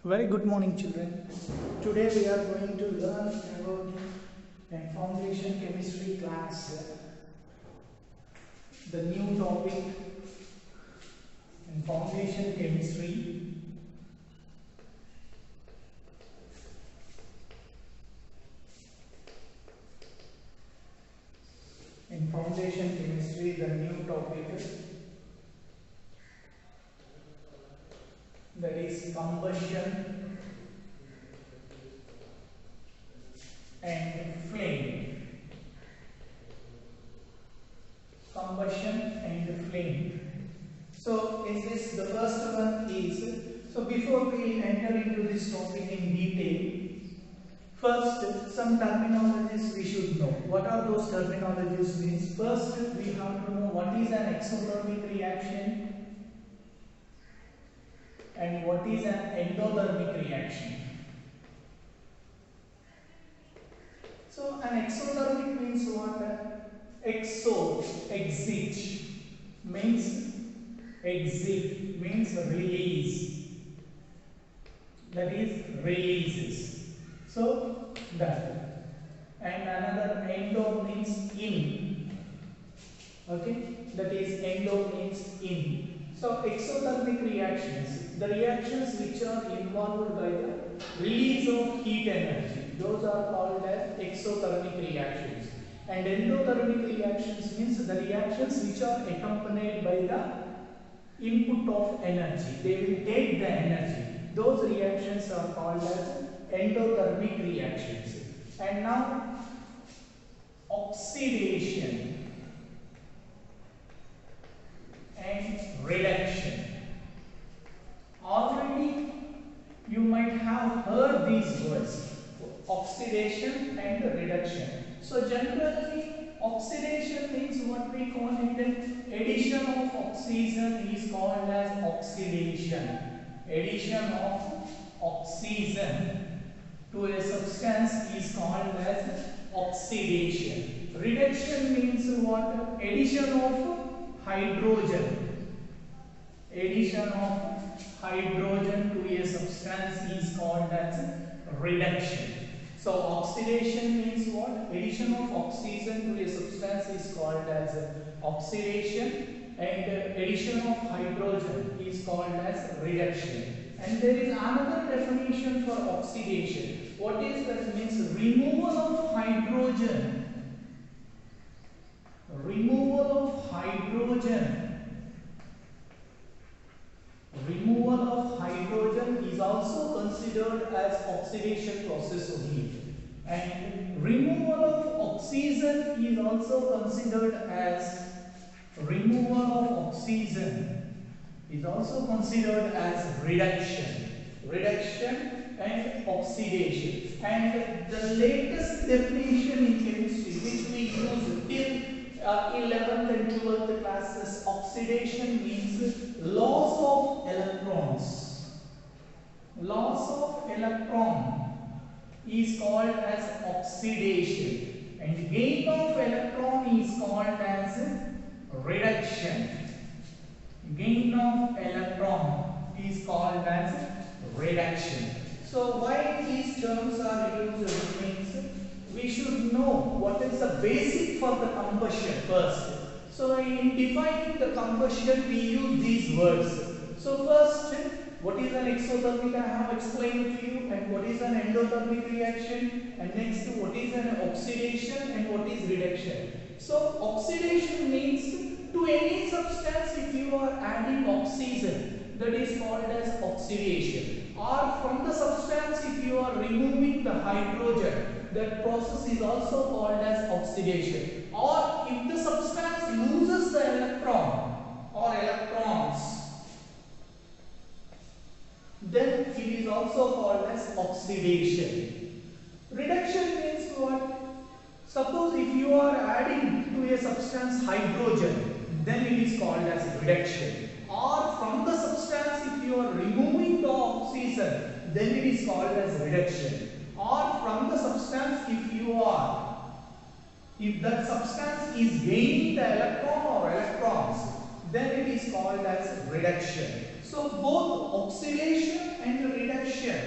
Very good morning, children. Today we are going to learn about a foundation chemistry class. The new topic in foundation chemistry. In foundation chemistry, the new topic that is combustion and flame. Combustion and flame. So, is this the first one is, so before we enter into this topic in detail, first some terminologies we should know. What are those terminologies means? First we have to know what is an exothermic reaction and what is an endothermic reaction. So an exothermic means what? Exo, exit, means exit, means release. That is releases. So that. And another endo means in. Okay, that is endo means in. So exothermic reactions, the reactions which are involved by the release of heat energy, those are called as exothermic reactions. And endothermic reactions means the reactions which are accompanied by the input of energy. They will take the energy. Those reactions are called as endothermic reactions. And now oxidation and reduction. Already you might have heard these words, oxidation and reduction. So generally oxidation means what we call it, addition of oxygen is called as oxidation. Addition of oxygen to a substance is called as oxidation. Reduction means what? Addition of hydrogen. Addition of hydrogen to a substance is called as reduction. So oxidation means what? Addition of oxygen to a substance is called as oxidation, and addition of hydrogen is called as reduction. And there is another definition for oxidation. What is that? Means removal of hydrogen. Removal of hydrogen. Removal of hydrogen is also considered as oxidation process only. And removal of oxygen is also considered as removal of oxygen is also considered as reduction. Reduction and oxidation. And the latest definition in chemistry which we use till 11th and 12th classes, oxidation means loss of electrons. Loss of electron is called as oxidation, and gain of electron is called as reduction. Gain of electron is called as reduction. So why these terms are used means we should know what is the basic for the combustion first. So in defining the combustion we use these words. So first, what is an exothermic? I have explained to you. And what is an endothermic reaction? And next, what is an oxidation and what is reduction? So oxidation means to any substance if you are adding oxygen, that is called as oxidation. Or from the substance if you are removing the hydrogen, that process is also called as oxidation. Or if the substance loses the electron or electrons, then it is also called as oxidation. Reduction means what? Suppose if you are adding to a substance hydrogen, then it is called as reduction. Or from the substance if you are removing the oxygen, then it is called as reduction. Or from the substance if that substance is gaining the electron or electrons, then it is called as reduction. So both oxidation and reduction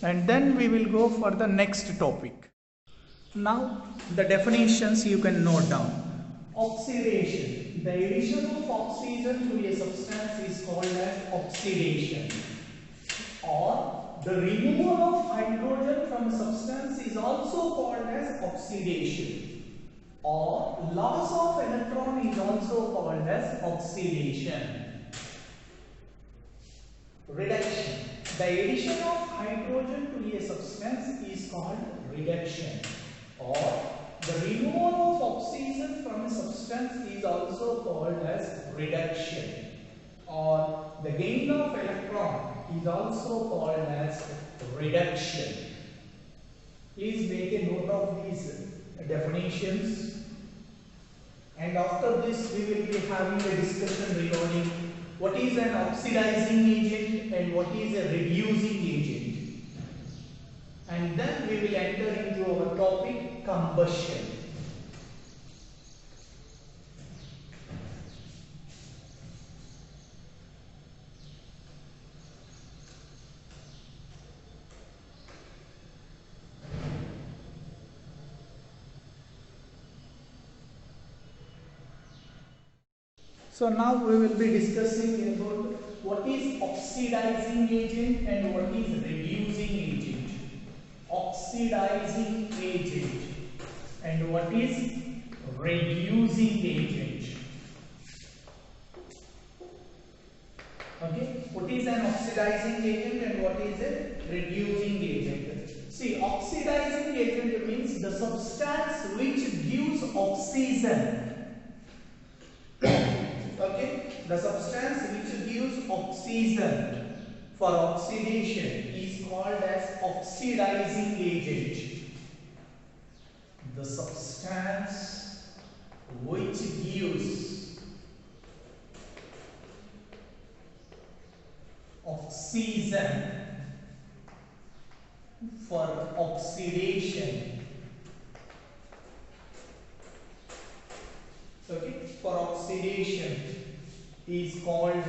and then we will go for the next topic. Now the definitions you can note down. Oxidation. The addition of oxygen to a substance is called as oxidation, or the removal of hydrogen from a substance is also called as oxidation, or loss of electron is also called as oxidation. Reduction. The addition of hydrogen to a substance is called reduction, or the removal of oxygen from a substance is also called as reduction, or the gain of electron is also called as reduction. Please make a note of these definitions, and after this we will be having a discussion regarding what is an oxidizing agent and what is a reducing agent, and then we will enter into our topic combustion. So now we will be discussing about what is oxidizing agent and what is reducing agent. Oxidizing agent and what is reducing agent. Okay, what is an oxidizing agent and what is a reducing agent? See, oxidizing agent means the substance which gives oxygen. Okay, the substance which gives oxygen for oxidation is called as oxidizing agent. The substance which gives oxygen for oxidation, okay, for oxidation is called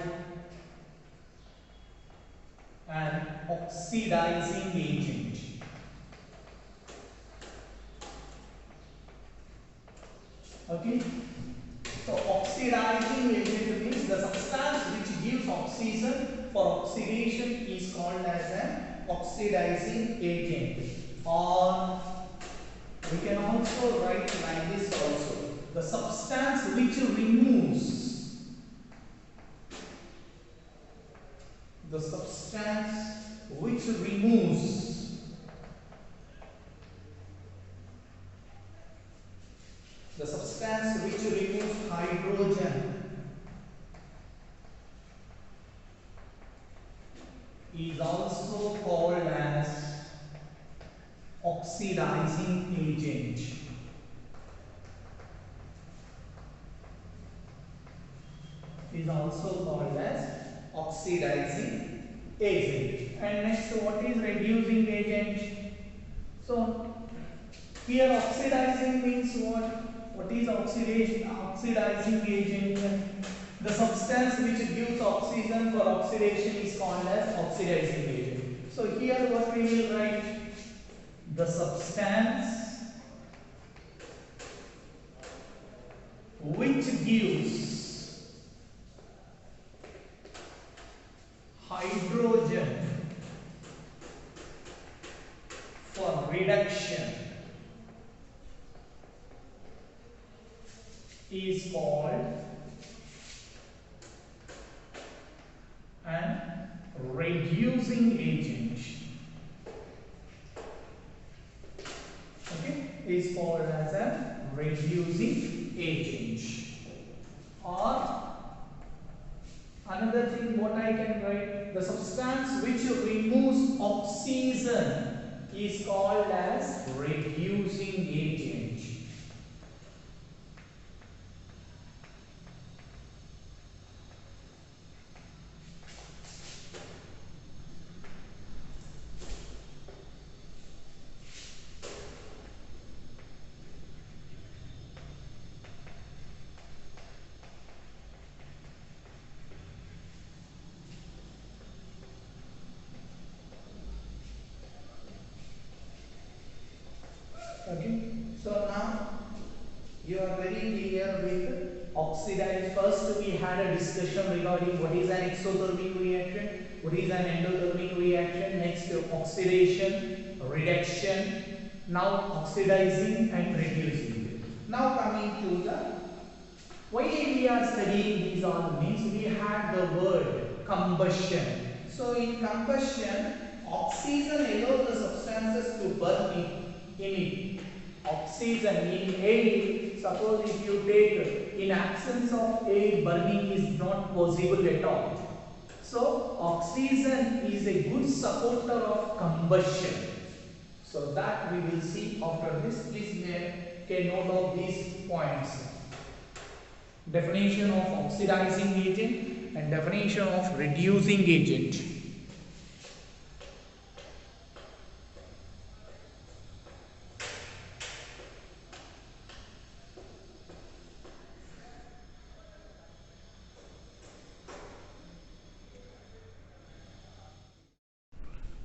an oxidizing agent. Okay, so oxidizing agent means the substance which gives oxygen for oxidation is called as an oxidizing agent, or we can also write like this also. The substance which removes, the substance which removes the substance which removes hydrogen is also called as oxidizing agent. Is also called as oxidizing agent. And next, what is reducing agent? So here oxidizing means what? What is oxidation? Oxidizing agent. The substance which gives oxygen for oxidation is called as oxidizing agent. So here what we will write? The substance which gives hydrogen for reduction is called an reducing agent. Okay, is called as a reducing agent. Or another thing what I can write, the substance which removes oxygen is called as reducing agent. Okay. So now you are very clear with oxidize. First we had a discussion regarding what is an exothermic reaction, what is an endothermic reaction, next oxidation, reduction, now oxidizing and reducing. Now coming to the why we are studying these all means we had the word combustion. So in combustion, oxygen allows the substances to burn in it. Oxygen in air, suppose if you take in absence of air, burning is not possible at all. So oxygen is a good supporter of combustion. So that we will see after this. Please take note of these points. Definition of oxidizing agent and definition of reducing agent.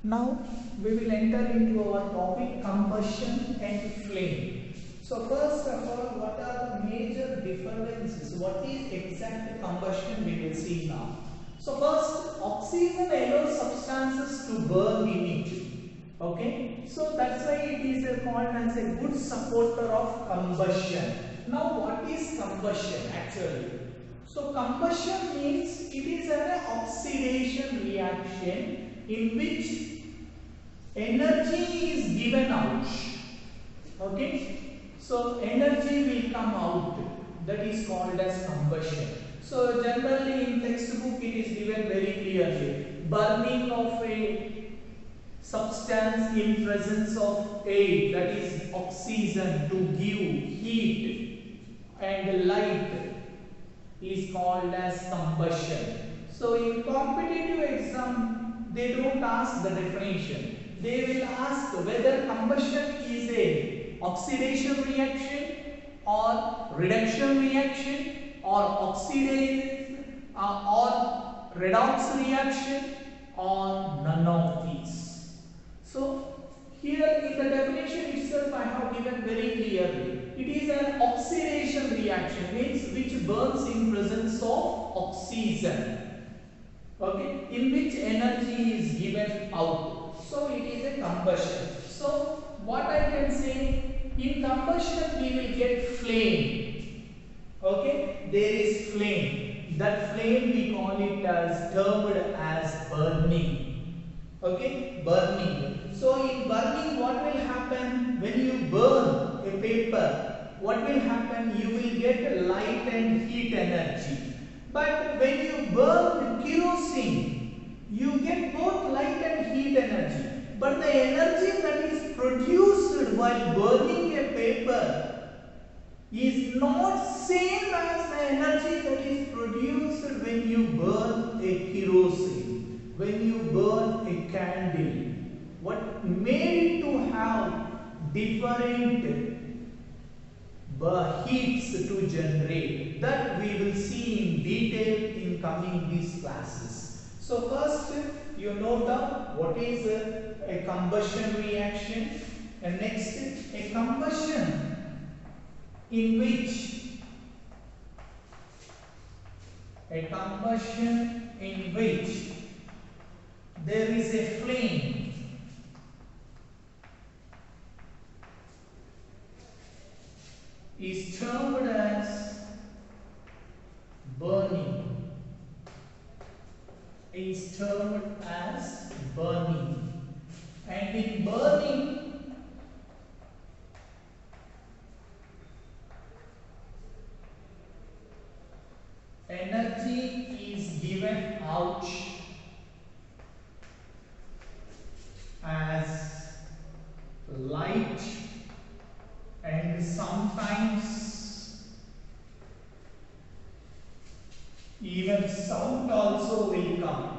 Now we will enter into our topic combustion and flame. So first of all, what are the major differences? What is exact combustion we will see now. So first, oxygen allows substances to burn in it. Okay, so that's why it is called as a good supporter of combustion. Now what is combustion actually? So combustion means it is an oxidation reaction in which energy is given out. Okay, so energy will come out, that is called as combustion. So generally in textbook it is given very clearly, burning of a substance in presence of air, that is oxygen, to give heat and light is called as combustion. So in competitive exam they don't ask the definition. They will ask whether combustion is a oxidation reaction or reduction reaction or oxidation or redox reaction or none of these. So here in the definition itself I have given very clearly. It is an oxidation reaction, means which burns in presence of oxygen. Okay, in which energy is given out. So it is a combustion. So what I can say, in combustion we will get flame. Okay, there is flame. That flame we call it as termed as burning. Okay, burning. So in burning what will happen when you burn a paper? What will happen? You will get light and heat energy. But when you burn kerosene, you get both light and heat energy. But the energy that is produced while burning a paper is not same as the energy that is produced when you burn a kerosene, when you burn a candle. What made it to have different heats to generate, that we will see in detail in coming these classes. So first you note down what is a combustion reaction, and next a combustion in which there is a flame is termed as burning. And in burning energy is given out as light and sometimes even sound also will come.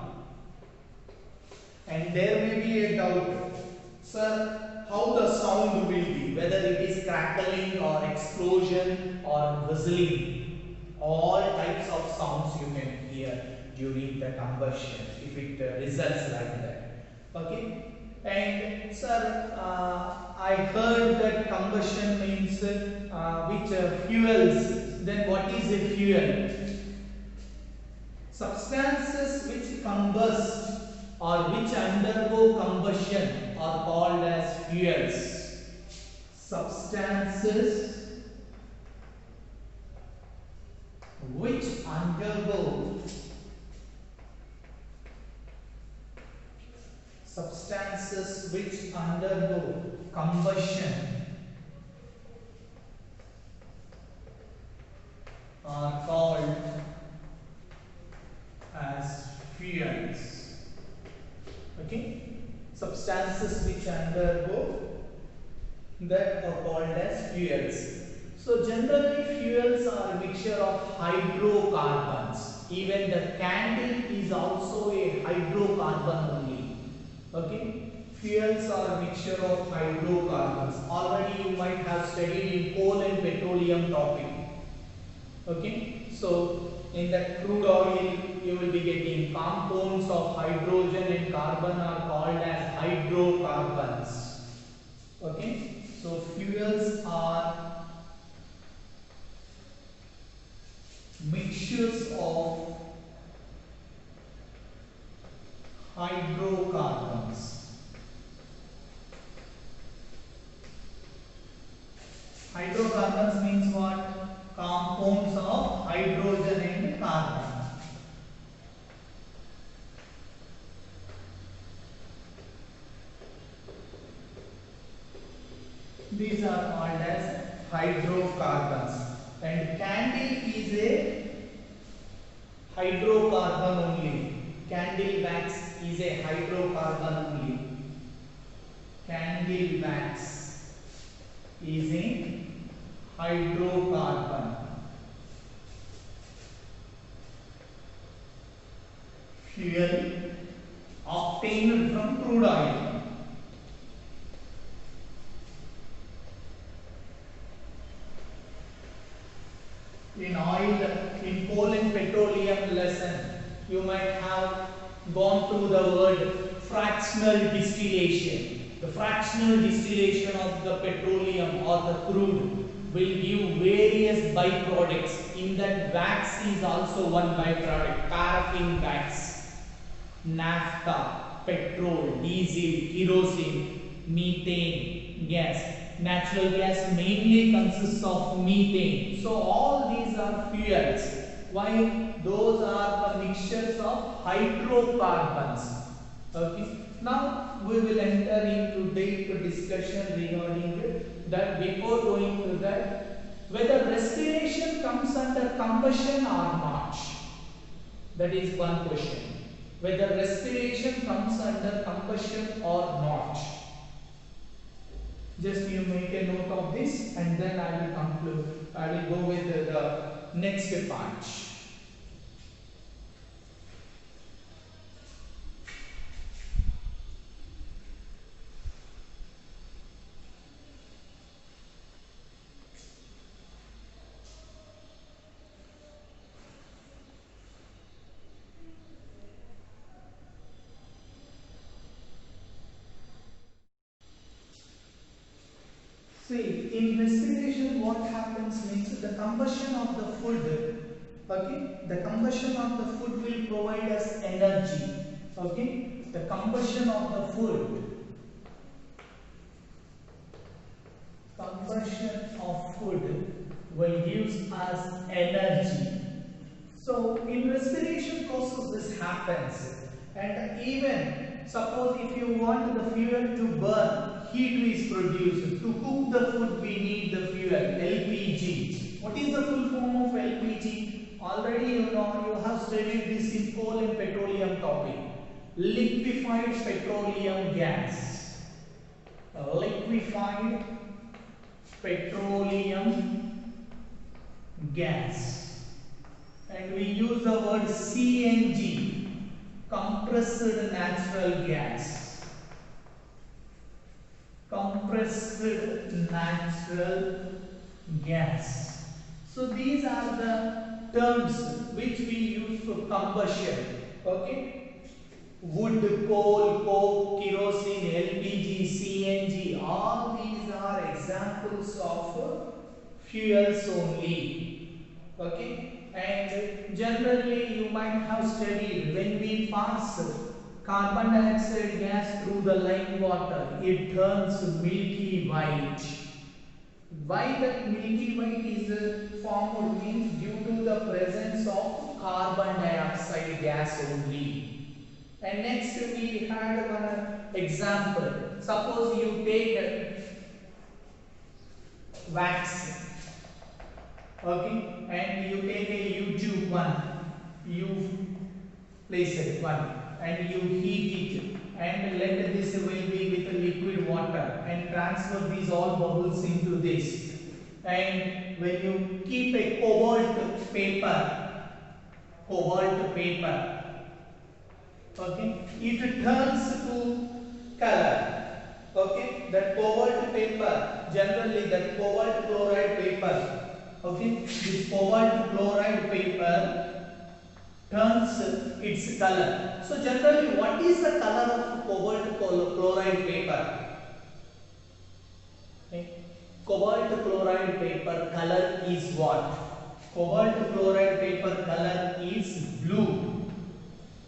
And there may be a doubt, sir, how the sound will be, whether it is crackling or explosion or whistling. All types of sounds you can hear during the combustion if it results like that. Okay. And sir, I heard that combustion means fuels. Then what is a fuel? Substances which combust or which undergo combustion are called as fuels. Substances which undergo combustion are called as fuels. Okay, substances which undergo that are called as fuels. So generally fuels are a mixture of hydrocarbons. Even the candle is also a hydrocarbon only. Okay, fuels are a mixture of hydrocarbons. Already you might have studied in coal and petroleum topic. Okay, so in that crude oil you will be getting compounds of hydrogen and carbon are called as hydrocarbons. Okay, so fuels are mixtures of hydrocarbons. Hydrocarbons means what? Compounds of hydrogen and carbon. These are called as hydrocarbons. And candle is a hydrocarbon only. Candle wax is a hydrocarbon only. Candle wax is a hydrocarbon. Fuel obtained from crude oil. In oil, in coal and petroleum lesson, you might have gone through the word fractional distillation. The fractional distillation of the petroleum or the crude will give various byproducts. In that, wax is also one byproduct. Paraffin wax, naphtha, petrol, diesel, kerosene, methane gas. Natural gas mainly consists of methane. So all these are fuels. Why? Those are the mixtures of hydrocarbons. Okay. Now we will enter into deep discussion regarding that. Before going to that, whether respiration comes under combustion or not. That is one question. Whether respiration comes under combustion or not. Just you make a note of this and then I will conclude. I will go with the next part. See, in respiration what happens means the combustion of the food, okay, the combustion of the food will provide us energy, okay, the combustion of the food will give us energy. So in respiration process this happens, and even suppose if you want the fuel to burn, heat is produced. To cook the food we need the fuel, LPG. What is the full form of LPG? Already you know, you have studied this in coal and petroleum topic. Liquefied petroleum gas. Liquefied petroleum gas. And we use the word CNG, compressed natural gas. Compressed natural gas. So these are the terms which we use for combustion. Okay, wood, coal, coke, kerosene, LPG, CNG, all these examples of fuels only. Okay, and generally you might have studied when we pass carbon dioxide gas through the lime water, it turns milky white. Why that milky white is formed means due to the presence of carbon dioxide gas only. And next we had one example. Suppose you take wax, okay, and you take a U-tube one, you place it one, and you heat it, and let this will be with liquid water, and transfer these all bubbles into this. And when you keep a cobalt paper, okay, it turns to color. Okay, that cobalt paper, generally that cobalt chloride paper, okay, this cobalt chloride paper turns its color. So generally what is the color of cobalt chloride paper? Okay. Cobalt chloride paper color is what? Cobalt chloride paper color is blue.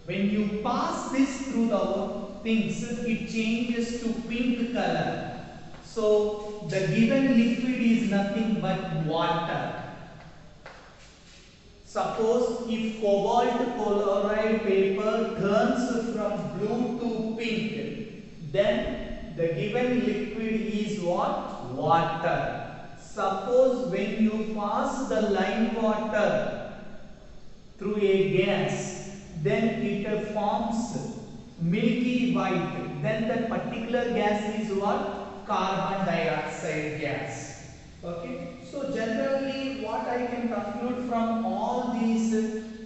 When you pass this through the things, it changes to pink color. So the given liquid is nothing but water. Suppose if cobalt chloride paper turns from blue to pink, then the given liquid is what? Water. Suppose when you pass the lime water through a gas, then it forms milky white, then that particular gas is what? Carbon dioxide gas. Okay, so generally what I can conclude from all these,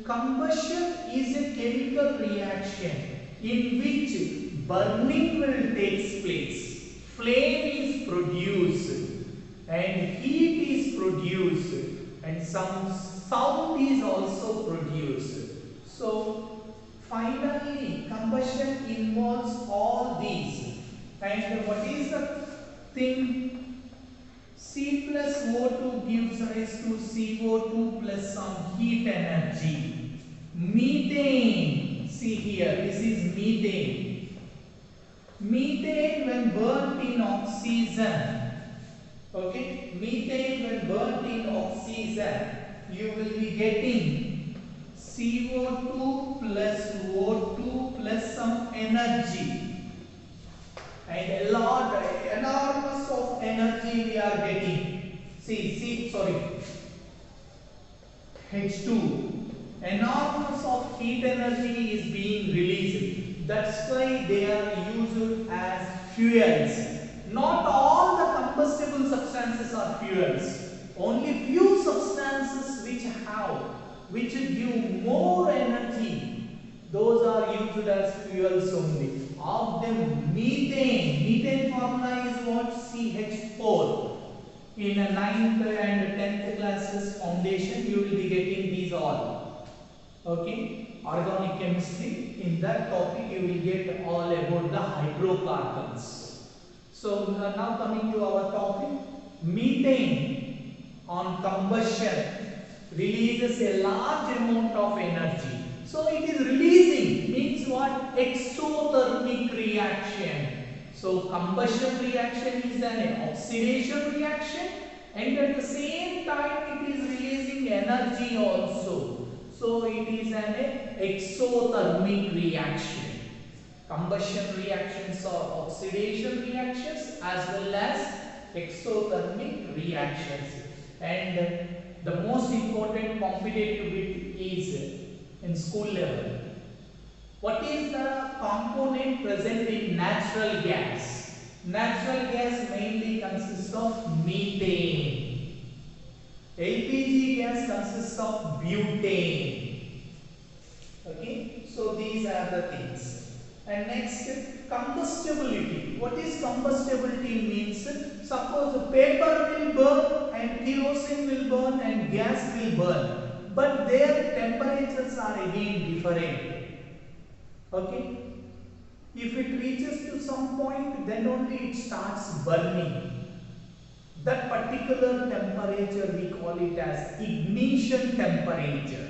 combustion is a chemical reaction in which burning will take place, flame is produced and heat is produced and some sound is also produced. So finally combustion involves all these. And what is the thing? C plus O2 gives rise to CO2 plus some heat energy. Methane, see here, this is methane. Methane when burnt in oxygen, okay, methane when burnt in oxygen, you will be getting CO2 plus O2 plus some energy. And a lot, enormous of energy we are getting. H2. Enormous of heat energy is being released. That's why they are used as fuels. Not all the combustible substances are fuels. Only few substances which give more energy, those are used as fuels only. Of them, methane formula is what? CH4. In a 9th and 10th classes foundation, you will be getting these all. Okay, organic chemistry, in that topic you will get all about the hydrocarbons. So now coming to our topic, methane on combustion releases a large amount of energy. So it is releasing means what? Exothermic reaction. So combustion reaction is an oxidation reaction and at the same time it is releasing energy also. So it is an exothermic reaction. Combustion reactions are oxidation reactions as well as exothermic reactions. And the most important competitive bit is in school level. What is the component present in natural gas? Natural gas mainly consists of methane. LPG gas consists of butane. Okay, so these are the things. And next, combustibility. What is combustibility means? Suppose paper will burn and kerosene will burn and gas will burn, but their temperatures are again different. Okay, if it reaches to some point, then only it starts burning. That particular temperature we call it as ignition temperature.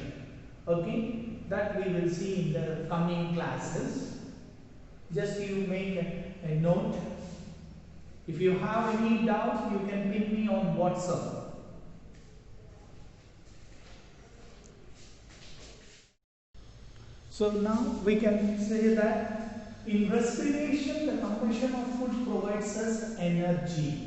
Okay, that we will see in the coming classes. Just you make a note. If you have any doubts, you can ping me on WhatsApp. So now we can say that in respiration, the combustion of food provides us energy.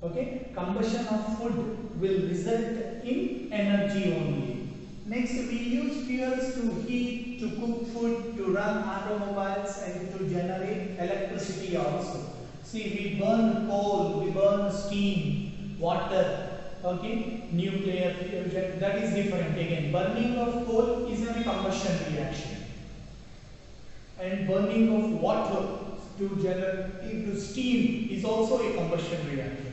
Okay, combustion of food will result in energy only. Next, we use fuels to heat, to cook food, to run automobiles, and to generate electricity also. See, we burn coal, we burn steam, water, okay, nuclear fusion, that is different again. Burning of coal is a combustion reaction. And burning of water to generate into steam is also a combustion reaction.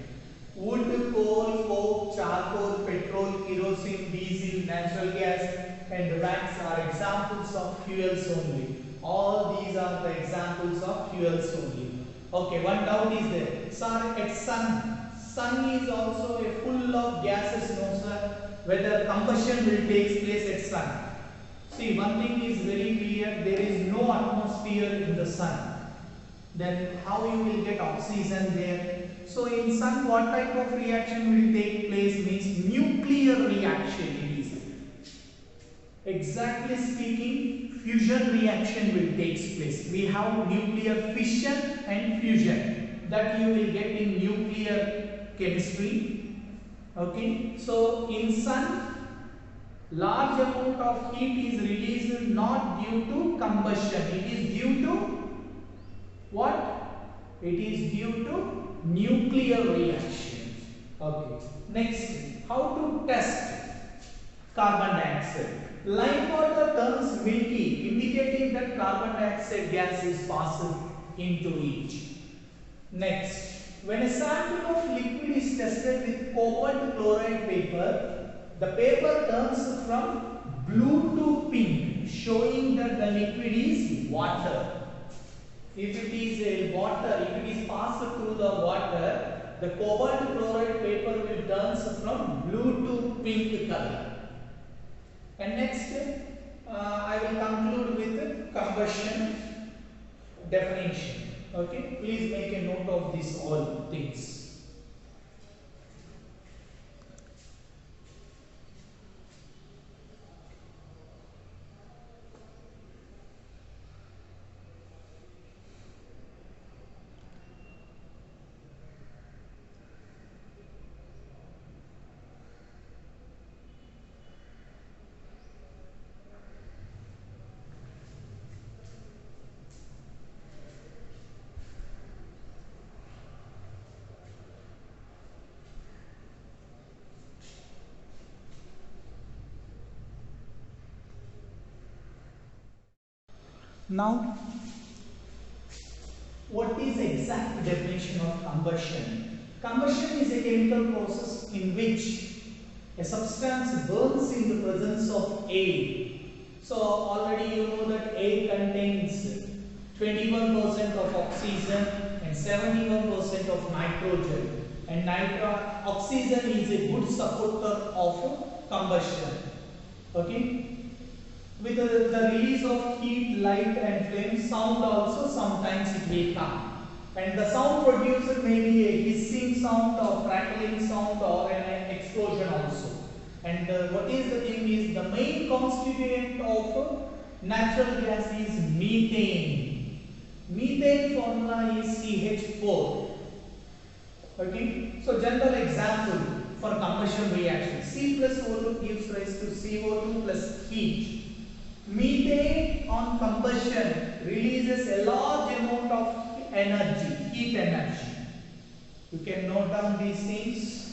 Wood, coal, coke, charcoal, petrol, kerosene, diesel, natural gas and wax are examples of fuels only. All these are the examples of fuels only. Okay, one doubt is there. Sir, at sun is also a full of gases, no sir? Whether combustion will take place at sun. See, one thing is very clear, there is no atmosphere in the sun. Then how you will get oxygen there? So in sun, what type of reaction will take place means nuclear reaction it is. Exactly speaking, fusion reaction will take place. We have nuclear fission and fusion that you will get in nuclear chemistry. Okay, so in sun, large amount of heat is released not due to combustion. It is due to what? It is due to nuclear reaction. Okay. Next, how to test carbon dioxide. Lime water turns milky, indicating that carbon dioxide gas is passed into it. Next, when a sample of liquid is tested with cobalt chloride paper, the paper turns from blue to pink, showing that the liquid is water. If it is a water, if it is passed through the water, the cobalt chloride paper will turn from blue to pink color. And next, I will conclude with combustion definition. Okay, please make a note of these all things. Now, what is the exact definition of combustion? Combustion is a chemical process in which a substance burns in the presence of air. So, already you know that air contains 21% of oxygen and 71% of nitrogen. And oxygen is a good supporter of combustion. Okay? With the release of heat, light and flame, sound also sometimes it will come. And the sound produced may be a hissing sound or crackling sound or an explosion also. And what is the thing is, the main constituent of natural gas is methane. Methane formula is CH4. Okay. So general example for combustion reaction. C plus O2 gives rise to CO2 plus heat. Methane on combustion releases a large amount of energy, heat energy. You can note down these things.